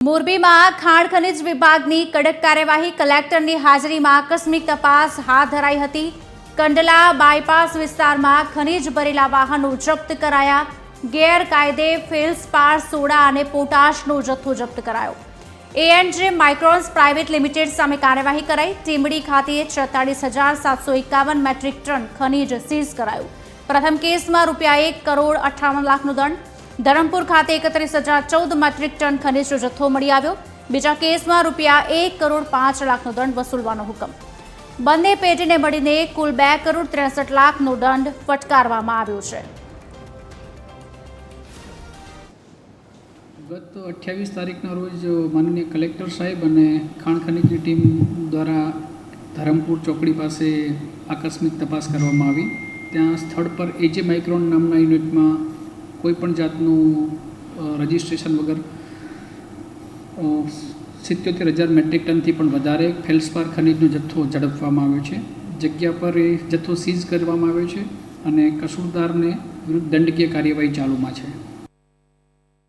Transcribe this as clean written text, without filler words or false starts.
મોરબીમાં ખાણ ખનિજ વિભાગની કડક કાર્યવાહી કલેક્ટરની હાજરીમાં આકસ્મિક તપાસ હાથ ધરાઈ હતી। કંડલા બાયપાસ વિસ્તારમાં ખનિજ ભરેલા વાહનો જપ્ત કરાયા। ગેરકાયદે ફેલ્સપાર સોડા અને પોટાશનો જથ્થો જપ્ત કરાયો। A&J માઇક્રોન્સ પ્રાઇવેટ લિમિટેડ સામે કાર્યવાહી કરાઈ। ટીમડી ખાતે 46,751 મેટ્રિક ટન ખનિજ સીઝ કરાયું। પ્રથમ કેસમાં ₹1 કરોડ 58 લાખનો દંડ। ધરમપુર ખાતે 31,014 મેટ્રિક ટન ખનિજનો જથ્થો મળી આવ્યો। બીજા કેસમાં ₹1 કરોડ 5 લાખનો દંડ વસૂલવાનો હુકમ। બંને પેઢીને મળીને કુલ ₹2 કરોડ 63 લાખનો દંડ ફટકારવામાં આવ્યો છે। ગત 28 તારીખના રોજ માનનીય કલેક્ટર સાહેબ અને ખાણ ખનિજની ટીમ દ્વારા ધરમપુર ચોકડી પાસે આકસ્મિક તપાસ કરવામાં આવી। ત્યાં સ્થળ પર A&J માઇક્રોન નામના યુનિટમાં કોઈપણ જાતનું રજિસ્ટ્રેશન વગર 77,000 મેટ્રિક ટનથી પણ વધારે ફેલ્સપાર ખનિજનો જથ્થો ઝડપવામાં આવ્યો છે। જગ્યા પર એ જથ્થો સીઝ કરવામાં આવ્યો છે અને કસૂરદારને વિરુદ્ધ દંડકીય કાર્યવાહી ચાલુમાં છે।